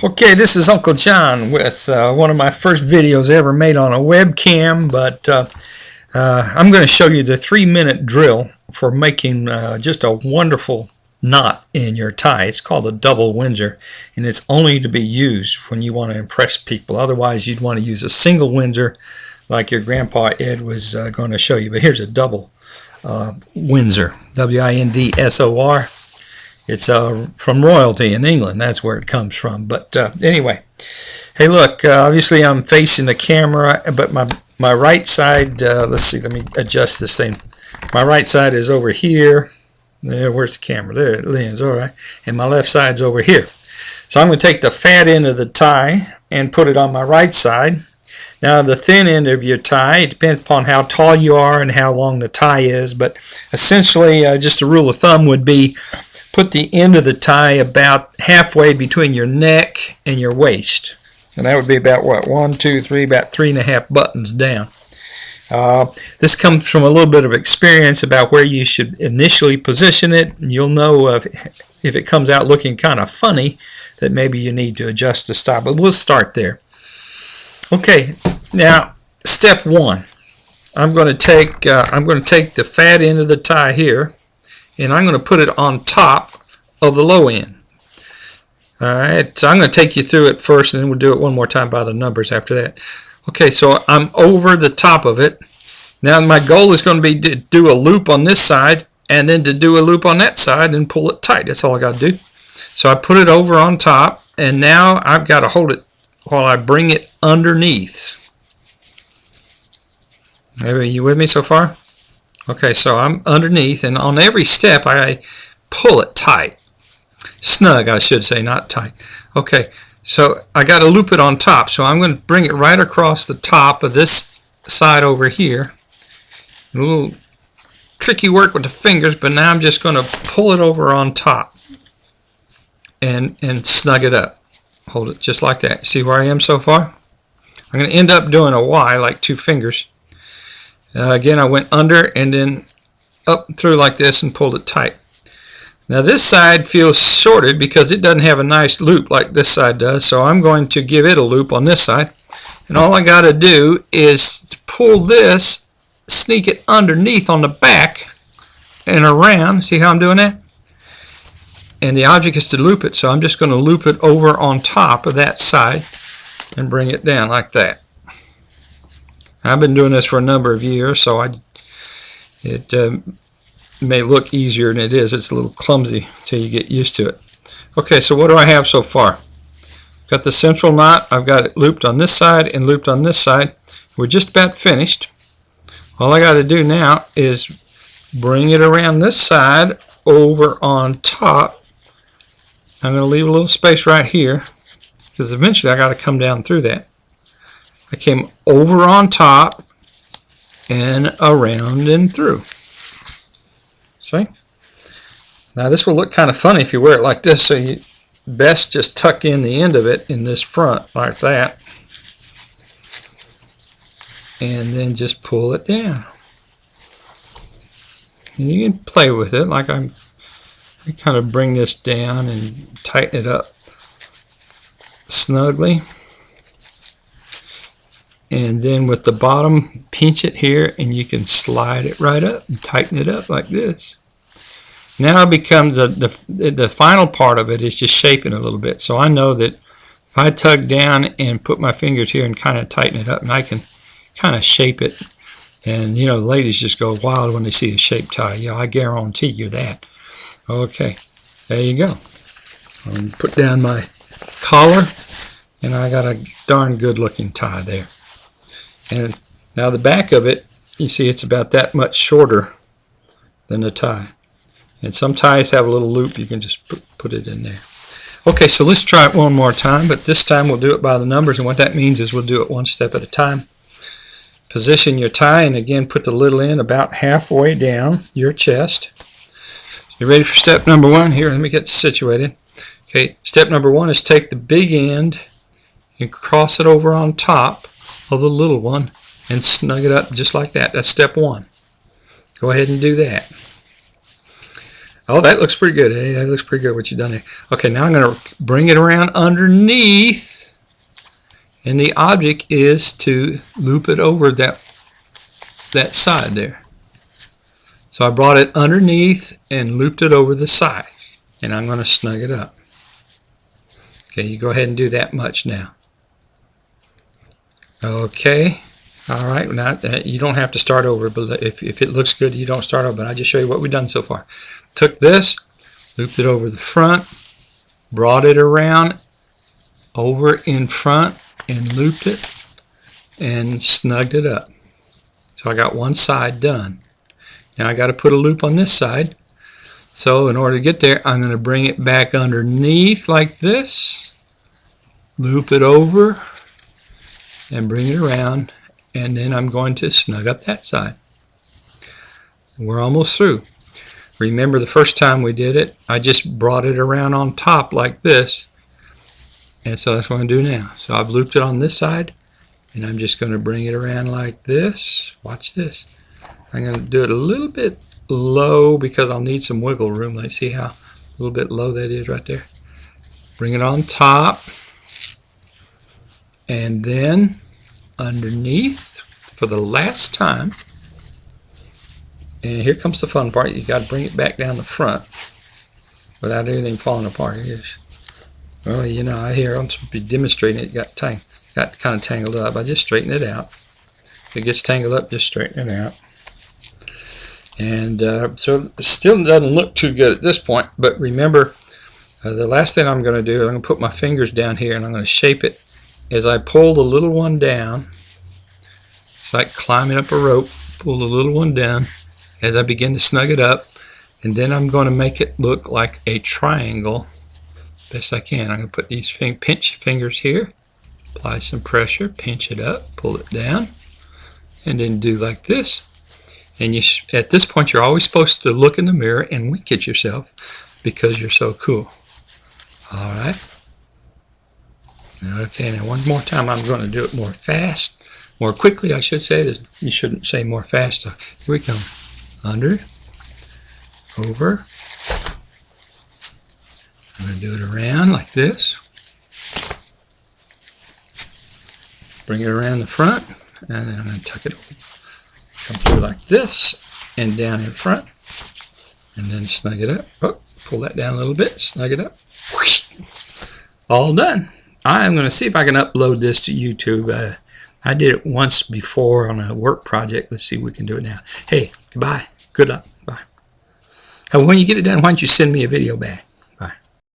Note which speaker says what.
Speaker 1: Okay, this is Uncle John with one of my first videos ever made on a webcam, but I'm going to show you the 3-minute drill for making just a wonderful knot in your tie. It's called a double Windsor, and it's only to be used when you want to impress people. Otherwise, you'd want to use a single Windsor like your grandpa Ed was going to show you. But here's a double Windsor, W-I-N-D-S-O-R. It's from royalty in England. That's where it comes from. But anyway, hey, look, obviously I'm facing the camera, but my right side, let's see, let me adjust this thing. My right side is over here. There, where's the camera? There it is, all right. And my left side's over here. So I'm going to take the fat end of the tie and put it on my right side. Now the thin end of your tie, it depends upon how tall you are and how long the tie is, but essentially just a rule of thumb would be put the end of the tie about halfway between your neck and your waist. And that would be about what? 1, 2, 3, about 3.5 buttons down. This comes from a little bit of experience about where you should initially position it. You'll know if it comes out looking kind of funny that maybe you need to adjust the style, but we'll start there. Okay, now step 1. I'm going to take the fat end of the tie here, and I'm going to put it on top of the low end. Alright, so I'm going to take you through it first, and then we'll do it one more time by the numbers after that. Okay, so I'm over the top of it. Now my goal is going to be to do a loop on this side, and then to do a loop on that side and pull it tight. That's all I got to do. So I put it over on top, and now I've got to hold it while I bring it underneath. Are you with me so far? Okay, so I'm underneath, and on every step I pull it tight. Snug, I should say, not tight. Okay, so I got to loop it on top, so I'm going to bring it right across the top of this side over here. A little tricky work with the fingers, but now I'm just going to pull it over on top and snug it up. Hold it just like that. See where I am so far? I'm going to end up doing a Y, like 2 fingers. Again, I went under and then up through like this and pulled it tight. Now this side feels shorted because it doesn't have a nice loop like this side does, so I'm going to give it a loop on this side. And all I got to do is to pull this, sneak it underneath on the back and around. See how I'm doing that? And the object is to loop it, so I'm just going to loop it over on top of that side and bring it down like that. I've been doing this for a number of years, so it may look easier than it is. It's a little clumsy until you get used to it. Okay, so what do I have so far? Got the central knot. I've got it looped on this side and looped on this side. We're just about finished. All I got to do now is bring it around this side over on top. I'm going to leave a little space right here because eventually I got to come down through that. I came over on top and around and through. See? Now this will look kind of funny if you wear it like this, so you best just tuck in the end of it in this front like that. And then just pull it down. And you can play with it like I kind of bring this down and tighten it up snugly. And then with the bottom, pinch it here and you can slide it right up and tighten it up like this. Now it becomes the final part of it is just shaping a little bit. So I know that if I tug down and put my fingers here and kind of tighten it up, and I can kind of shape it. And you know, ladies just go wild when they see a shaped tie. Yeah, I guarantee you that. Okay, there you go. I'll put down my collar, and I got a darn good looking tie there. And now the back of it, you see it's about that much shorter than the tie. And some ties have a little loop, you can just put it in there. Okay, so let's try it one more time, but this time we'll do it by the numbers, and what that means is we'll do it one step at a time. Position your tie, and again put the little end about halfway down your chest. You ready for step number 1? Here, let me get situated. Okay, step number 1 is take the big end and cross it over on top of the little one and snug it up just like that. That's step 1. Go ahead and do that. Oh, that looks pretty good. Hey, that looks pretty good what you've done there. Okay, now I'm going to bring it around underneath. And the object is to loop it over that side there. So I brought it underneath and looped it over the side. And I'm going to snug it up. Okay, you go ahead and do that much now. Okay. All right, now you don't have to start over, but if it looks good, you don't start over. But I'll just show you what we've done so far. Took this, looped it over the front, brought it around over in front, and looped it and snugged it up. So I got one side done. Now I got to put a loop on this side. So in order to get there, I'm going to bring it back underneath like this, loop it over, and bring it around, and then I'm going to snug up that side. We're almost through. Remember the first time we did it, I just brought it around on top like this, and so that's what I'm going to do now. So I've looped it on this side, and I'm just going to bring it around like this. Watch this. I'm going to do it a little bit low because I'll need some wiggle room. Let's see how a little bit low that is right there. Bring it on top, and then underneath for the last time. And here comes the fun part. You got to bring it back down the front without anything falling apart. Well, you know, I hear I'm supposed to be demonstrating it. Got kind of tangled up. I just straighten it out. If it gets tangled up, just straighten it out. And so it still doesn't look too good at this point. But remember, the last thing I'm going to do, I'm going to put my fingers down here and I'm going to shape it as I pull the little one down. It's like climbing up a rope. Pull the little one down as I begin to snug it up, and then I'm going to make it look like a triangle best I can. I'm going to put these pinch fingers here, apply some pressure, pinch it up, pull it down, and then do like this. And at this point you're always supposed to look in the mirror and wink at yourself because you're so cool. Alright. Okay, now one more time I'm going to do it more quickly I should say. You shouldn't say more fast. Here we come. Under, over. I'm going to do it around like this. Bring it around the front, and then I'm going to tuck it over. Come through like this, and down in front, and then snug it up. Oh, pull that down a little bit, snug it up. Whoosh. All done. I'm going to see if I can upload this to YouTube. I did it once before on a work project. Let's see if we can do it now. Hey, goodbye. Good luck. Bye. When you get it done, why don't you send me a video back?